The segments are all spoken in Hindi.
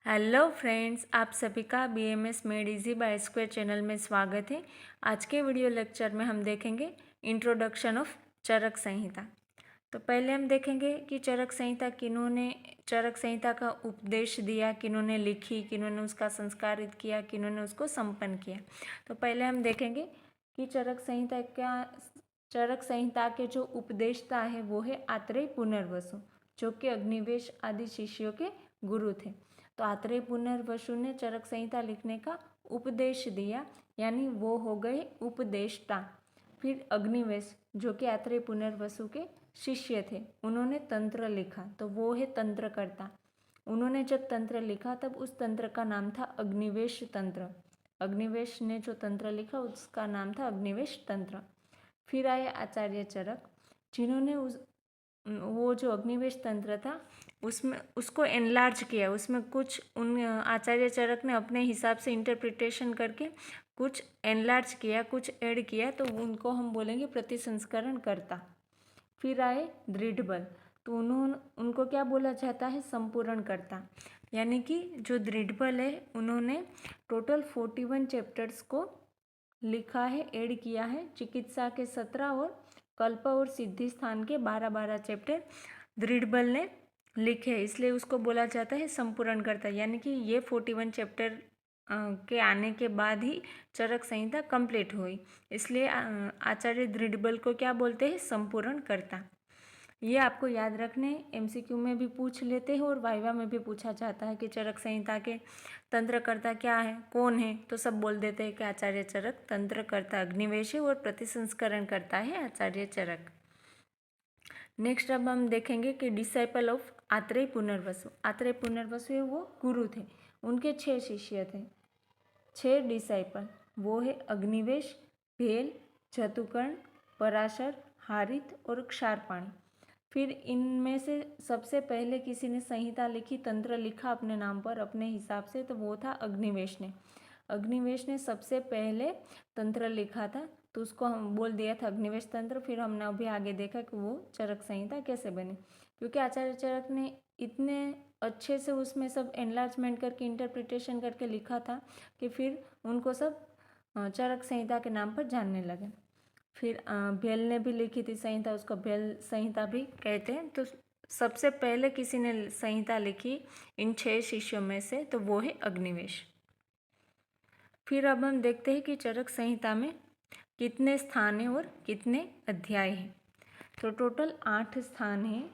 हेलो फ्रेंड्स, आप सभी का BMS made easy bye square channel में स्वागत है। आज के वीडियो लेक्चर में हम देखेंगे इंट्रोडक्शन ऑफ चरक संहिता। तो पहले हम देखेंगे कि चरक संहिता किन्होंने चरक संहिता का उपदेश दिया, किन्होंने लिखी, किन्होंने उसका संस्कारित किया, किन्होंने उसको संपन्न किया। तो पहले हम देखेंगे कि चरक संहिता के जो उपदेष्टा है वो है आत्रेय पुनर्वसु, जो कि अग्निवेश आदि शिष्यों के गुरु थे। तो आत्रेय पुनर्वसु ने चरक संहिता लिखने का उपदेश दिया, यानी वो हो गए उपदेष्टा। फिर अग्निवेश, जो कि आत्रेय पुनर्वसु के शिष्य थे, उन्होंने तंत्र लिखा, तो वो है तंत्रकर्ता। उन्होंने जब तंत्र लिखा तब उस तंत्र का नाम था अग्निवेश तंत्र। अग्निवेश ने जो तंत्र लिखा उसका नाम था अग्निवेश तंत्र। फिर आए आचार्य चरक, जिन्होंने वो जो अग्निवेश तंत्र था उसमें उसको एनलार्ज किया, उसमें कुछ उन आचार्य चरक ने अपने हिसाब से इंटरप्रिटेशन करके कुछ एनलार्ज किया, कुछ ऐड किया, तो उनको हम बोलेंगे प्रतिसंस्करण करता। फिर आए दृढ़बल, तो उनको क्या बोला जाता है, संपूर्ण करता। यानी कि जो दृढ़बल है उन्होंने टोटल 41 चैप्टर्स को लिखा है, ऐड किया है। चिकित्सा के 17 और कल्प और सिद्धि स्थान के 12-12 चैप्टर दृढ़बल ने लिखे, इसलिए उसको बोला जाता है संपूर्ण करता। यानी कि ये 41 चैप्टर के आने के बाद ही चरक संहिता कंप्लीट हुई, इसलिए आचार्य दृढ़बल को क्या बोलते हैं, संपूर्ण करता। ये आपको याद रखने, एमसीक्यू में भी पूछ लेते हैं और वाइवा में भी पूछा जाता है कि चरक संहिता के तंत्रकर्ता क्या है, कौन है, तो सब बोल देते हैं कि आचार्य चरक, तंत्रकर्ता अग्निवेश है और प्रतिसंस्करण करता है आचार्य चरक। नेक्स्ट अब हम देखेंगे कि डिसाइपल ऑफ आत्रेय पुनर्वसु। आत्रेय पुनर्वसु वो गुरु थे, उनके 6 शिष्य थे, 6 डिसाइपल। वो है अग्निवेश, भेल, जतुकर्ण, पराशर, हारित और क्षारपाणी। फिर इनमें से सबसे पहले किसी ने संहिता लिखी, तंत्र लिखा अपने नाम पर, अपने हिसाब से, तो वो था अग्निवेश ने। अग्निवेश ने सबसे पहले तंत्र लिखा था, तो उसको हम बोल दिया था अग्निवेश तंत्र। फिर हमने अभी आगे देखा कि वो चरक संहिता कैसे बनी, क्योंकि आचार्य चरक ने इतने अच्छे से उसमें सब एनलार्जमेंट करके, इंटरप्रिटेशन करके लिखा था कि फिर उनको सब चरक संहिता के नाम पर जानने लगे। फिर भेल ने भी लिखी थी संहिता, उसको भेल संहिता भी कहते हैं। तो सबसे पहले किसी ने संहिता लिखी इन 6 शिष्यों में से, तो वो है अग्निवेश। फिर अब हम देखते हैं कि चरक संहिता में कितने स्थान हैं और कितने अध्याय हैं। तो टोटल 8 स्थान हैं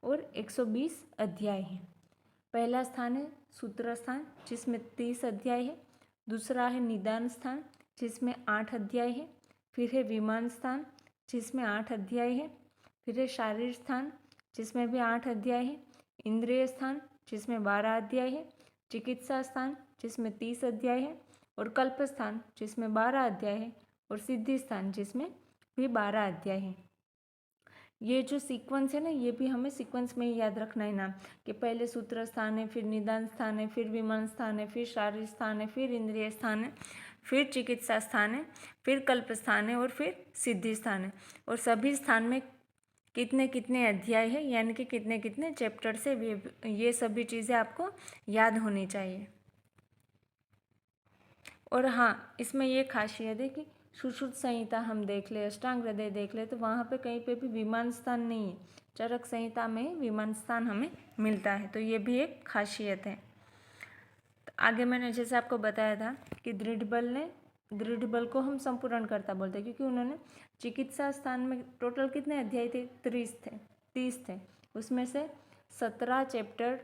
और 120 अध्याय हैं। पहला स्थान है सूत्र स्थान, जिसमें 30 अध्याय है। दूसरा है निदान स्थान, जिसमें 8 अध्याय है। फिर है विमान स्थान, जिसमें 8 अध्याय है। फिर है शारीर स्थान, जिसमें भी 8 अध्याय है। इंद्रिय स्थान, जिसमें 12 अध्याय है। चिकित्सा स्थान, जिसमें 30 अध्याय है। और कल्प स्थान, जिसमें 12 अध्याय है। और सिद्धि स्थान, जिसमें भी 12 अध्याय है। ये जो सीक्वेंस है ना, ये भी हमें सीक्वेंस में ही याद रखना है नाम, कि पहले सूत्र स्थान है, फिर निदान स्थान है, फिर विमान स्थान है, फिर शारीर स्थान है, फिर इंद्रिय स्थान है, फिर चिकित्सा स्थान है, फिर कल्प स्थान है और फिर सिद्धि स्थान है। और सभी स्थान में कितने कितने अध्याय है, यानी कि कितने कितने चैप्टर से, ये सभी चीज़ें आपको याद होनी चाहिए। और हाँ, इसमें ये खासियत है कि सुश्रुत संहिता हम देख ले, अष्टांग हृदय देख ले, तो वहाँ पे कहीं पे भी विमान स्थान नहीं है। चरक संहिता में विमान स्थान हमें मिलता है, तो ये भी एक खासियत है। तो आगे मैंने जैसे आपको बताया था कि दृढ़बल को हम संपूर्ण करता बोलते हैं, क्योंकि उन्होंने चिकित्सा स्थान में टोटल कितने अध्याय थे, 30 थे। उसमें से 17 चैप्टर,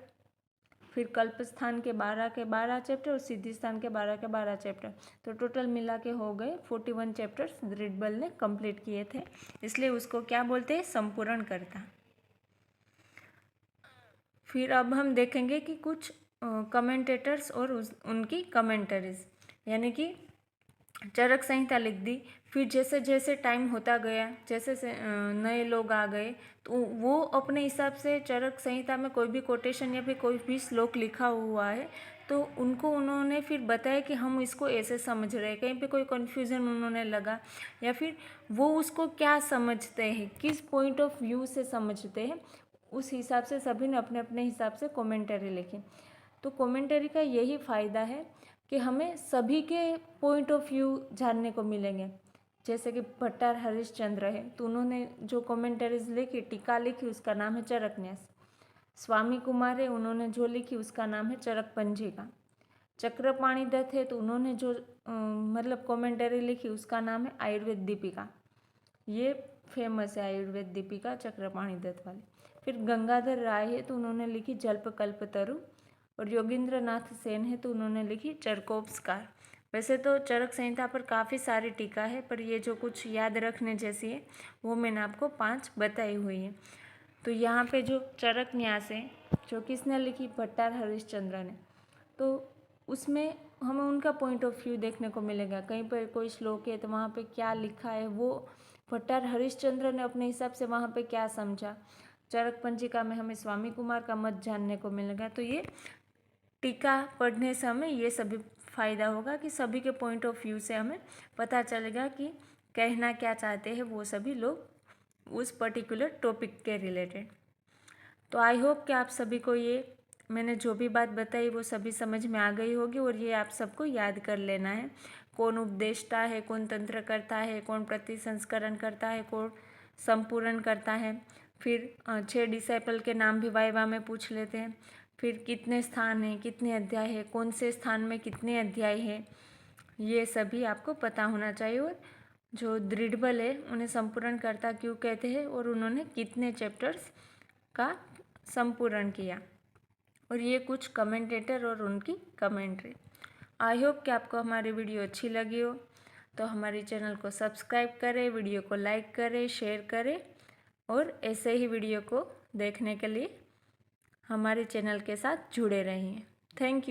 फिर कल्प स्थान के 12 चैप्टर और सिद्धि स्थान के 12 चैप्टर, तो टोटल मिला के हो गए 41 चैप्टर्स दृढ़बल ने कंप्लीट किए थे, इसलिए उसको क्या बोलते हैं, संपूर्ण करता। फिर अब हम देखेंगे कि कुछ कमेंटेटर्स और उनकी कमेंटरीज, यानी कि चरक संहिता लिख दी, फिर जैसे जैसे टाइम होता गया, जैसे नए लोग आ गए, तो वो अपने हिसाब से चरक संहिता में कोई भी कोटेशन या फिर कोई भी श्लोक लिखा हुआ है, तो उनको उन्होंने फिर बताया कि हम इसको ऐसे समझ रहे हैं। कहीं पे कोई कन्फ्यूज़न उन्होंने लगा, या फिर वो उसको क्या समझते हैं, किस पॉइंट ऑफ व्यू से समझते हैं, उस हिसाब से सभी ने अपने अपने हिसाब से कमेंटरी लिखी। तो कमेंटरी का यही फ़ायदा है कि हमें सभी के पॉइंट ऑफ व्यू जानने को मिलेंगे। जैसे कि भट्टार हरिश्चंद्र है तो उन्होंने जो कमेंटरीज लिखी, टीका लिखी, उसका नाम है चरकन्यास। स्वामी कुमार है, उन्होंने जो लिखी उसका नाम है चरक पंजिका। चक्रपाणि दत्त है तो उन्होंने जो मतलब कमेंटरी लिखी उसका नाम है आयुर्वेद दीपिका। ये फेमस है आयुर्वेद दीपिका चक्रपाणि दत्त वाली। फिर गंगाधर राय है तो उन्होंने लिखी जल्पकल्पतरु। और योगेंद्र नाथ सेन है तो उन्होंने लिखी चरकोपस्कार। वैसे तो चरक संहिता पर काफ़ी सारी टीका है, पर ये जो कुछ याद रखने जैसी है वो मैंने आपको 5 बताई हुई है। तो यहाँ पे जो चरक न्यास है जो किसने लिखी, भट्टार हरिश्चंद्र ने, तो उसमें हमें उनका पॉइंट ऑफ व्यू देखने को मिलेगा। कहीं पर कोई श्लोक है तो वहाँ पे क्या लिखा है वो भट्टार हरिश्चंद्र ने अपने हिसाब से वहाँ पे क्या समझा। चरक पंजिका में हमें स्वामी कुमार का मत जानने को मिलेगा। तो ये टीका पढ़ने से हमें ये सभी फ़ायदा होगा कि सभी के पॉइंट ऑफ व्यू से हमें पता चलेगा कि कहना क्या चाहते हैं वो सभी लोग उस पर्टिकुलर टॉपिक के रिलेटेड। तो आई होप कि आप सभी को ये मैंने जो भी बात बताई वो सभी समझ में आ गई होगी, और ये आप सबको याद कर लेना है। कौन उपदेष्टा है, कौन तंत्र करता है, कौन प्रतिसंस्करण करता है, कौन संपूर्ण करता है। फिर 6 डिसाइपल के नाम भी वाइवा में पूछ लेते हैं। फिर कितने स्थान हैं, कितने अध्याय है, कौन से स्थान में कितने अध्याय है, ये सभी आपको पता होना चाहिए। और जो दृढ़बल है उन्हें संपूर्ण करता क्यों कहते हैं, और उन्होंने कितने चैप्टर्स का संपूर्ण किया, और ये कुछ कमेंटेटर और उनकी कमेंट्री। आई होप कि आपको हमारी वीडियो अच्छी लगी हो, तो हमारे चैनल को सब्सक्राइब करें, वीडियो को लाइक करें, शेयर करें, और ऐसे ही वीडियो को देखने के लिए हमारे चैनल के साथ जुड़े रहिए। Thank you.